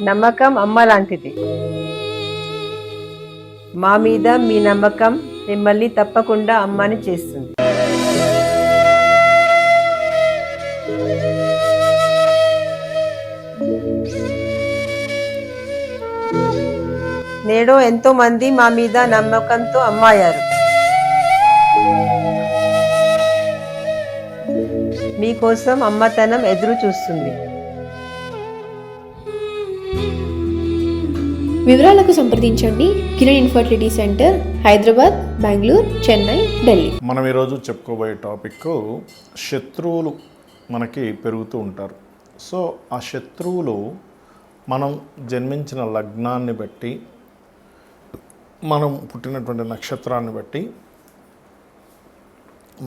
నమ్మకం అమ్మ లాంటిది. మా మీద మీ నమ్మకం మిమ్మల్ని తప్పకుండా అమ్మని చేస్తుంది. నేడు ఎంతో మంది మా మీద నమ్మకంతో అమ్మాయారు. మీకోసం అమ్మతనం ఎదురు చూస్తుంది. వివరాలకు సంప్రదించండి. Kiran infertility centre, Hyderabad, Bengaluru, Chennai, Delhi. మనం ఈరోజు చెప్పుకోబోయే టాపిక్ శత్రువులు మనకి పెరుగుతూ ఉంటారు. సో ఆ శత్రువులు మనం జన్మించిన లగ్నాన్ని బట్టి, మనం పుట్టినటువంటి నక్షత్రాన్ని బట్టి,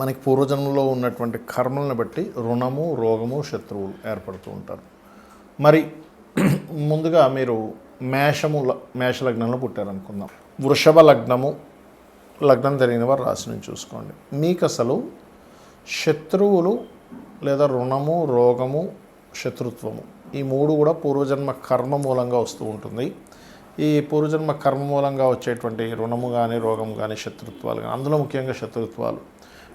మనకి పూర్వజన్మలో ఉన్నటువంటి కర్మలను బట్టి రుణము, రోగము, శత్రువులు ఏర్పడుతూ ఉంటారు. మరి ముందుగా మీరు మేష లగ్నంలో పుట్టారనుకుందాం. వృషభ లగ్నం తెలియని వారు రాశిని చూసుకోండి. మీకు అసలు శత్రువులు లేదా రుణము, రోగము, శత్రుత్వము ఈ మూడు కూడా పూర్వజన్మ కర్మ మూలంగా వస్తూ ఉంటుంది. ఈ పూర్వజన్మ కర్మ మూలంగా వచ్చేటువంటి రుణము కానీ, రోగము కానీ, శత్రుత్వాలు కానీ, అందులో ముఖ్యంగా శత్రుత్వాలు.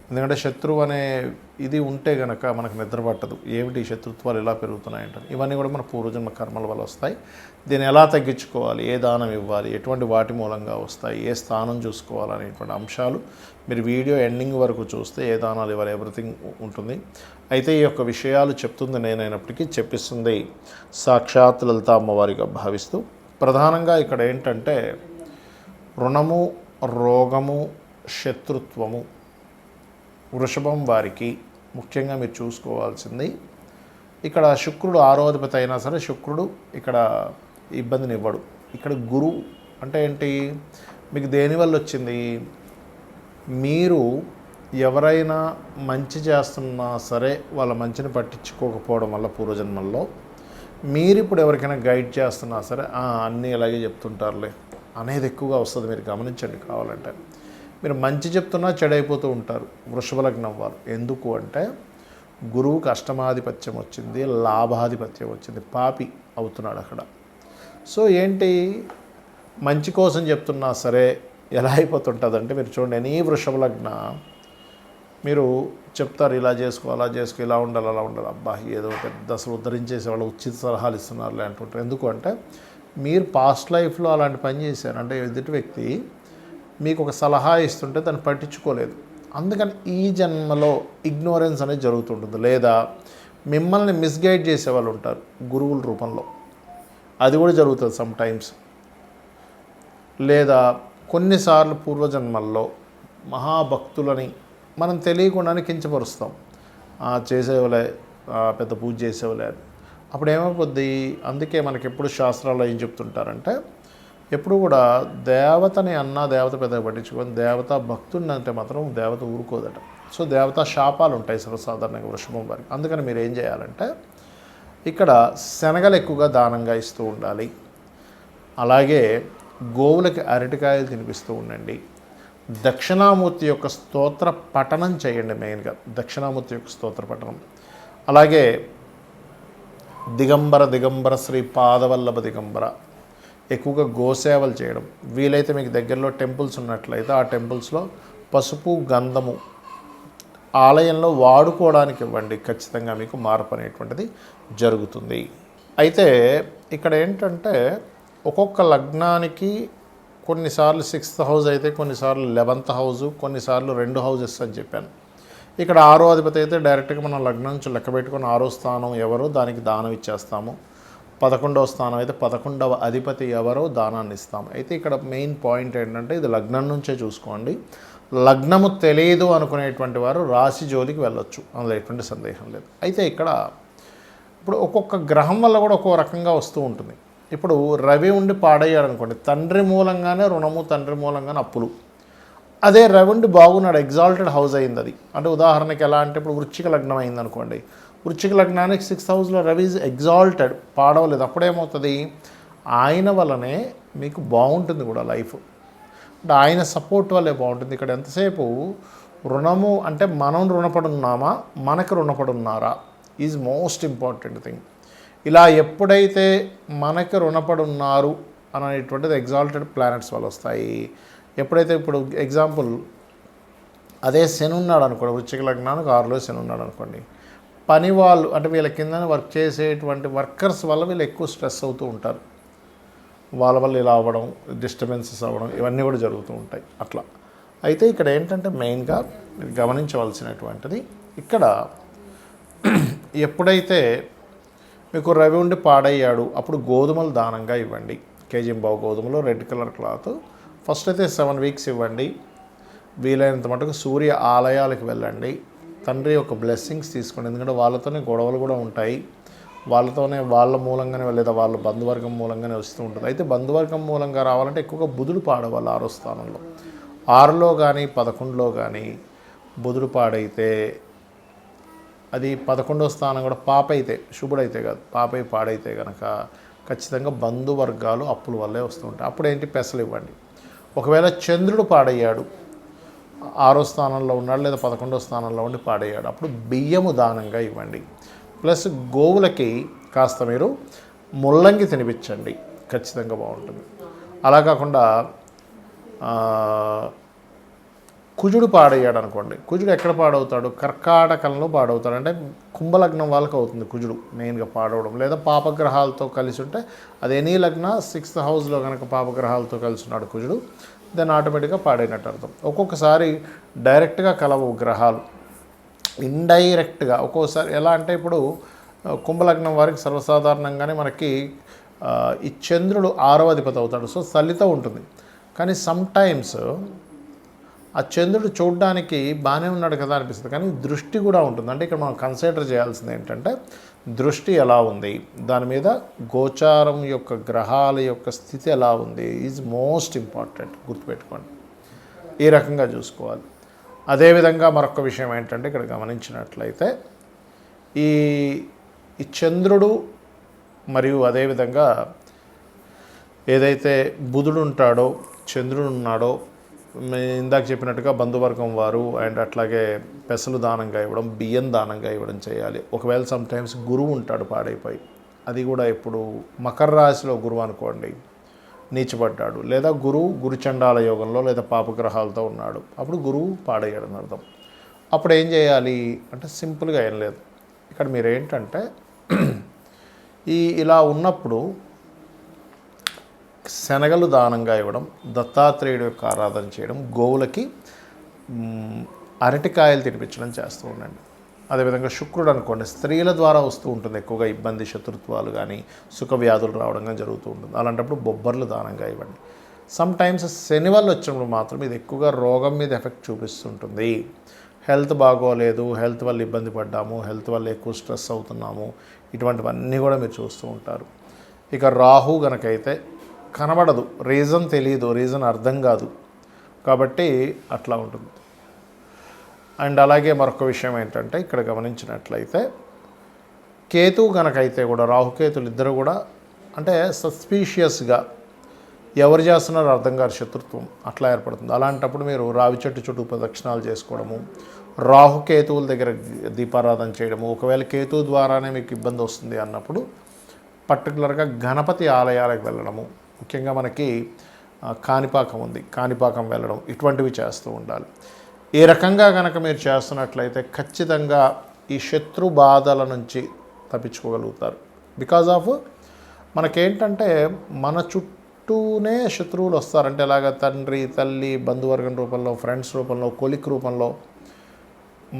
ఎందుకంటే శత్రువు అనే ఇది ఉంటే కనుక మనకు నిద్ర పట్టదు. ఏమిటి శత్రుత్వాలు ఎలా పెరుగుతున్నాయంటారు. ఇవన్నీ కూడా మన పూర్వజన్మ కర్మల వల్ల వస్తాయి. దీన్ని ఎలా తగ్గించుకోవాలి, ఏ దానం ఇవ్వాలి, ఎటువంటి వాటి మూలంగా వస్తాయి, ఏ స్థానం చూసుకోవాలి అనేటువంటి అంశాలు మీరు వీడియో ఎండింగ్ వరకు చూస్తే ఏ దానాలు ఇవ్వాలి ఎవ్రీథింగ్ ఉంటుంది. అయితే ఈ యొక్క విషయాలు చెప్తుంది నేనైనప్పటికీ చెప్పిస్తుంది సాక్షాత్ లలిత అమ్మవారిగా భావిస్తూ, ప్రధానంగా ఇక్కడ ఏంటంటే రుణము, రోగము, శత్రుత్వము వృషభం వారికి ముఖ్యంగా మీరు చూసుకోవాల్సింది. ఇక్కడ శుక్రుడు 6వ అధిపతి అయినా సరే శుక్రుడు ఇక్కడ ఇబ్బందిని ఇవ్వడు. ఇక్కడ గురువు అంటే ఏంటి, మీకు దేనివల్ల వచ్చింది, మీరు ఎవరైనా మంచి చేస్తున్నా సరే వాళ్ళ మంచిని పట్టించుకోకపోవడం వల్ల పూర్వజన్మల్లో మీరు ఇప్పుడు ఎవరికైనా గైడ్ చేస్తున్నా సరే అన్నీ ఇలాగే చెప్తుంటారులే అనేది ఎక్కువగా వస్తుంది. మీరు గమనించండి. కావాలంటే మీరు మంచి చెప్తున్నా చెడైపోతూ ఉంటారు వృషభ లగ్నం వారు. ఎందుకు అంటే గురువుకి అష్టమాధిపత్యం వచ్చింది, లాభాధిపత్యం వచ్చింది, పాపి అవుతున్నాడు అక్కడ. సో ఏంటి, మంచి కోసం చెప్తున్నా సరే ఎలా అయిపోతుంటుంది అంటే, మీరు చూడండి, ఎనీ వృషభ లగ్న మీరు చెప్తారు ఇలా చేసుకో, అలా చేసుకో, ఇలా ఉండాలి, అలా ఉండాలి, అబ్బా ఏదో పెద్ద అసలు ఉద్ధరించేసే వాళ్ళు ఉచిత సలహాలు ఇస్తున్నారులే అంటుంటారు. ఎందుకు అంటే మీరు పాస్ట్ లైఫ్లో అలాంటి పని చేశారు. అంటే ఎదుటి వ్యక్తి మీకు ఒక సలహా ఇస్తుంటే దాన్ని పట్టించుకోలేదు. అందుకని ఈ జన్మలో ఇగ్నోరెన్స్ అనేది జరుగుతుంటుంది. లేదా మిమ్మల్ని మిస్గైడ్ చేసేవాళ్ళు ఉంటారు గురువుల రూపంలో, అది కూడా జరుగుతుంది సమ్ టైమ్స్. లేదా కొన్నిసార్లు పూర్వజన్మల్లో మహాభక్తులని మనం తెలియకుండానే కించపరుస్తాం. చేసేవాళ్ళే, పెద్ద పూజ చేసేవాళ్ళే. అప్పుడు ఏమైపోద్ది, అందుకే మనకి ఎప్పుడు శాస్త్రాల్లో ఏం చెప్తుంటారంటే, ఎప్పుడు కూడా దేవతని దేవత పెద్దగా పట్టించుకొని దేవతా భక్తుడిని అంటే మాత్రం దేవత ఊరుకోదట. సో దేవతా శాపాలు ఉంటాయి సర్వసాధారణంగా వృషభం వారికి. అందుకని మీరు ఏం చేయాలంటే ఇక్కడ శనగలు ఎక్కువగా దానంగా ఇస్తూ ఉండాలి. అలాగే గోవులకి అరటికాయలు తినిపిస్తూ ఉండండి. దక్షిణామూర్తి యొక్క స్తోత్ర పఠనం చేయండి. మెయిన్గా దక్షిణామూర్తి యొక్క స్తోత్ర పఠనం. అలాగే దిగంబర శ్రీ పాదవల్లభ దిగంబర ఎక్కువగా గోసేవలు చేయడం. వీలైతే మీకు దగ్గరలో టెంపుల్స్ ఉన్నట్లయితే ఆ టెంపుల్స్లో పసుపు, గంధము ఆలయంలో వాడుకోవడానికి ఇవ్వండి. ఖచ్చితంగా మీకు మార్పు అనేటువంటిది జరుగుతుంది. అయితే ఇక్కడ ఏంటంటే ఒక్కొక్క లగ్నానికి కొన్నిసార్లు 6th హౌస్ అయితే, కొన్నిసార్లు 11th హౌస్, కొన్నిసార్లు 2 హౌజెస్ అని చెప్పాను. ఇక్కడ 6వ అధిపతి అయితే డైరెక్ట్గా మనం లగ్నం నుంచి లెక్క పెట్టుకొని 6వ స్థానం ఎవరో దానికి దానం ఇచ్చేస్తాము. 11వ స్థానం అయితే 11వ అధిపతి ఎవరో దానాన్ని ఇస్తాము. అయితే ఇక్కడ మెయిన్ పాయింట్ ఏంటంటే ఇది లగ్నం నుంచే చూసుకోండి. లగ్నము తెలియదు అనుకునేటువంటి వారు రాశి జోలికి వెళ్ళొచ్చు, అందులో ఎటువంటి సందేహం లేదు. అయితే ఇక్కడ ఇప్పుడు ఒక్కొక్క గ్రహం వల్ల కూడా ఒక్కో రకంగా వస్తూ ఉంటుంది. ఇప్పుడు రవి ఉండి పాడయ్యాడు అనుకోండి, తండ్రి మూలంగానే రుణము, తండ్రి మూలంగానే అప్పులు. అదే రవి ఉండి బాగున్నాడు, ఎగ్జాల్టెడ్ హౌస్ అయింది అది. అంటే ఉదాహరణకి ఎలా అంటే ఇప్పుడు వృశ్చిక లగ్నం అయింది అనుకోండి, వృశ్చిక లగ్నానికి 6th హౌస్లో రవి ఈజ్ ఎగ్జాల్టెడ్, పాడవలేదు. అప్పుడేమవుతుంది, ఆయన వల్లనే మీకు బాగుంటుంది కూడా లైఫ్. అంటే ఆయన సపోర్ట్ వల్లే బాగుంటుంది. ఇక్కడ ఎంతసేపు రుణము అంటే మనం రుణపడి ఉన్నామా, మనకు రుణపడి ఉన్నారా ఈజ్ మోస్ట్ ఇంపార్టెంట్ థింగ్. ఇలా ఎప్పుడైతే మనకి రుణపడి ఉన్నారు అనేటువంటిది ఎగ్జాల్టెడ్ ప్లానెట్స్ వల్ల వస్తాయి. ఎప్పుడైతే ఇప్పుడు ఎగ్జాంపుల్ అదే శని ఉన్నాడు అనుకోండి, వృశ్చిక లగ్నానికి 6లో శని ఉన్నాడు అనుకోండి, పని వాళ్ళు అంటే వీళ్ళ కింద వర్క్ చేసేటువంటి వర్కర్స్ వల్ల వీళ్ళు ఎక్కువ స్ట్రెస్ అవుతూ ఉంటారు. వాళ్ళ వల్ల ఇలా అవ్వడం, డిస్టర్బెన్సెస్ అవ్వడం, ఇవన్నీ కూడా జరుగుతూ ఉంటాయి అట్లా. అయితే ఇక్కడ ఏంటంటే మెయిన్గా గమనించవలసినటువంటిది, ఇక్కడ ఎప్పుడైతే మీకు రవి ఉండి పాడయ్యాడు అప్పుడు గోధుమలు దానంగా ఇవ్వండి. కేజీంబావు గోధుమలు, రెడ్ కలర్ క్లాత్. ఫస్ట్ అయితే 7 వీక్స్ ఇవ్వండి. వీలైనంత మటుకు సూర్య ఆలయాలకు వెళ్ళండి. తండ్రి యొక్క బ్లెస్సింగ్స్ తీసుకోండి. ఎందుకంటే వాళ్ళతోనే గొడవలు కూడా ఉంటాయి, వాళ్ళతోనే వాళ్ళ మూలంగానే లేదా వాళ్ళ బంధువర్గం మూలంగానే వస్తూ ఉంటుంది. అయితే బంధువర్గం మూలంగా రావాలంటే ఎక్కువగా బుధుడు పాడవాలి 6వ స్థానంలో. 6లో కానీ 11లో కానీ బుధుడు పాడైతే అది 11వ స్థానం కూడా పాపైతే, శుభుడైతే కాదు, పాపై పాడైతే కనుక ఖచ్చితంగా బంధువర్గాలు అప్పుల వల్లే వస్తూ ఉంటాయి. అప్పుడు ఏంటి, పెసలు ఇవ్వండి. ఒకవేళ చంద్రుడు పాడయ్యాడు, 6వ స్థానంలో ఉన్నాడు లేదా 11వ స్థానంలో ఉండి పాడయ్యాడు, అప్పుడు బియ్యము దానంగా ఇవ్వండి. ప్లస్ గోవులకి కాస్త మీరు ముల్లంగి తినిపించండి, ఖచ్చితంగా బాగుంటుంది. అలా కాకుండా కుజుడు పాడయ్యాడు అనుకోండి, కుజుడు ఎక్కడ పాడవుతాడు, కర్కాటకంలో పాడవుతాడు. అంటే కుంభలగ్నం వాళ్ళకి అవుతుంది కుజుడు మెయిన్గా పాడవడం. లేదా పాపగ్రహాలతో కలిసి ఉంటే అది ఎనీ లగ్న 6th హౌస్లో కనుక పాపగ్రహాలతో కలిసి ఉన్నాడు కుజుడు, దాన్ని ఆటోమేటిక్గా పాడైనట్టు అర్థం. ఒక్కొక్కసారి డైరెక్ట్గా కలవు గ్రహాలు, ఇండైరెక్ట్గా ఒక్కోసారి. ఎలా అంటే ఇప్పుడు కుంభలగ్నం వారికి సర్వసాధారణంగానే మనకి ఈ చంద్రుడు 6వ అధిపతి అవుతాడు, సో తల్లితో ఉంటుంది. కానీ సమ్టైమ్స్ ఆ చంద్రుడు చూడడానికి బాగానే ఉన్నాడు కదా అనిపిస్తుంది, కానీ దృష్టి కూడా ఉంటుంది. అంటే ఇక్కడ మనం కన్సిడర్ చేయాల్సింది ఏంటంటే దృష్టి ఎలా ఉంది, దాని మీద గోచారం యొక్క గ్రహాల యొక్క స్థితి ఎలా ఉంది ఈజ్ మోస్ట్ ఇంపార్టెంట్, గుర్తుపెట్టుకోండి. ఈ రకంగా చూసుకోవాలి. అదేవిధంగా మరొక విషయం ఏంటంటే ఇక్కడ గమనించినట్లయితే ఈ చంద్రుడు మరియు అదేవిధంగా ఏదైతే బుధుడు ఉంటాడో, చంద్రుడు ఉన్నాడో, ఇందాక చెప్పినట్టుగా బంధువర్గం వారు అండ్ అట్లాగే పెసలు దానంగా ఇవ్వడం, బియ్యం దానంగా ఇవ్వడం చేయాలి. ఒకవేళ సమ్టైమ్స్ గురువు ఉంటాడు పాడైపోయి, అది కూడా ఇప్పుడు మకర రాశిలో గురువు అనుకోండి నీచబడ్డాడు, లేదా గురుచండాల యోగంలో లేదా పాపగ్రహాలతో ఉన్నాడు, అప్పుడు గురువు పాడయ్యాడు అని అర్థం. అప్పుడు ఏం చేయాలి అంటే సింపుల్గా ఏం లేదు. ఇక్కడ మీరు ఏంటంటే ఇలా ఉన్నప్పుడు శనగలు దానంగా ఇవ్వడం, దత్తాత్రేయుడు యొక్క ఆరాధన చేయడం, గోవులకి అరటికాయలు తినిపించడం చేస్తూ ఉండండి. అదేవిధంగా శుక్రుడు అనుకోండి, స్త్రీల ద్వారా వస్తూ ఉంటుంది ఎక్కువగా ఇబ్బంది, శత్రుత్వాలు కానీ సుఖ వ్యాధులు రావడం కానీ జరుగుతూ ఉంటుంది. అలాంటప్పుడు బొబ్బర్లు దానంగా ఇవ్వండి. సమ్టైమ్స్ శని వల్ల వచ్చినప్పుడు మాత్రం ఇది ఎక్కువగా రోగం మీద ఎఫెక్ట్ చూపిస్తుంటుంది. హెల్త్ బాగోలేదు, హెల్త్ వల్ల ఇబ్బంది పడ్డాము, హెల్త్ వల్ల ఎక్కువ స్ట్రెస్ అవుతున్నాము, ఇటువంటివన్నీ కూడా మీరు చూస్తూ ఉంటారు. ఇక రాహు గనకైతే కనబడదు, రీజన్ తెలియదు, రీజన్ అర్థం కాదు, కాబట్టి అట్లా ఉంటుంది. అండ్ అలాగే మరొక విషయం ఏంటంటే ఇక్కడ గమనించినట్లయితే కేతు గనకైతే కూడా, రాహుకేతులు ఇద్దరు కూడా అంటే సస్పీషియస్గా ఎవరు చేస్తున్నారో అర్థం కాదు, శత్రుత్వం అట్లా ఏర్పడుతుంది. అలాంటప్పుడు మీరు రావి చెట్టు చుట్టూ ప్రదక్షిణాలు చేసుకోవడము, రాహుకేతువుల దగ్గర దీపారాధన చేయడము. ఒకవేళ కేతువు ద్వారానే మీకు ఇబ్బంది వస్తుంది అన్నప్పుడు పర్టికులర్గా గణపతి ఆలయాలకు వెళ్ళడము, ముఖ్యంగా మనకి కాణిపాకం ఉంది, కాణిపాకం వెళ్ళడం, ఇటువంటివి చేస్తూ ఉండాలి. ఈ రకంగా కనుక మీరు చేస్తున్నట్లయితే ఖచ్చితంగా ఈ శత్రు బాధల నుంచి తప్పించుకోగలుగుతారు. బికాజ్ ఆఫ్ మనకేంటంటే మన చుట్టూనే శత్రువులు వస్తారంటే ఎలాగ తండ్రి, తల్లి, బంధువర్గం రూపంలో, ఫ్రెండ్స్ రూపంలో, కొలిక్ రూపంలో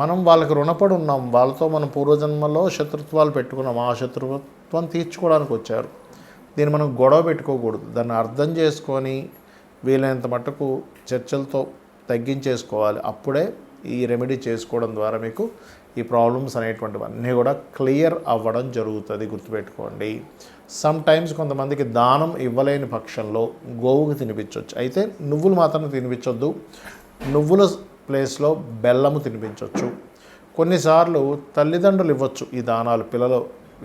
మనం వాళ్ళకి రుణపడి ఉన్నాం, వాళ్ళతో మనం పూర్వజన్మలో శత్రుత్వాలు పెట్టుకున్నాం, ఆ శత్రుత్వం తీర్చుకోవడానికి వచ్చారు. దీన్ని మనం గొడవ పెట్టుకోకూడదు, దాన్ని అర్థం చేసుకొని వీలైనంత మట్టుకు చర్చలతో తగ్గించేసుకోవాలి. అప్పుడే ఈ రెమెడీ చేసుకోవడం ద్వారా మీకు ఈ ప్రాబ్లమ్స్ అనేటువంటివన్నీ కూడా క్లియర్ అవ్వడం జరుగుతుంది, గుర్తుపెట్టుకోండి. సమ్ టైమ్స్ కొంతమందికి దానం ఇవ్వలేని పక్షంలో గోవుకి తినిపించవచ్చు, అయితే నువ్వులు మాత్రం తినిపించొద్దు, నువ్వుల ప్లేస్లో బెల్లము తినిపించవచ్చు. కొన్నిసార్లు తల్లిదండ్రులు ఇవ్వచ్చు ఈ దానాలు పిల్లల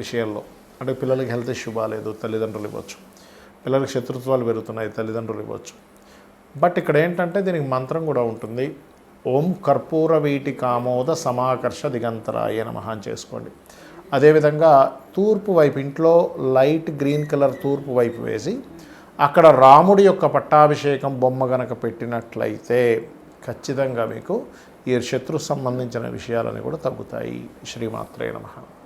విషయంలో, అంటే పిల్లలకి హెల్త్ ఇష్యూ బాగాలేదు, తల్లిదండ్రులు ఇవ్వచ్చు, పిల్లలకి శత్రుత్వాలు పెరుగుతున్నాయి, తల్లిదండ్రులు ఇవ్వచ్చు. బట్ ఇక్కడ ఏంటంటే దీనికి మంత్రం కూడా ఉంటుంది. ఓం కర్పూర వీటి కామోద సమాకర్ష దిగంతరాయ నమః అని చేసుకోండి. అదేవిధంగా తూర్పు వైపు ఇంట్లో లైట్ గ్రీన్ కలర్ తూర్పు వైపు వేసి అక్కడ రాముడి యొక్క పట్టాభిషేకం బొమ్మ గనక పెట్టినట్లయితే ఖచ్చితంగా మీకు ఈ శత్రు సంబంధించిన విషయాలని కూడా తగ్గుతాయి. శ్రీమాత్రే నమః.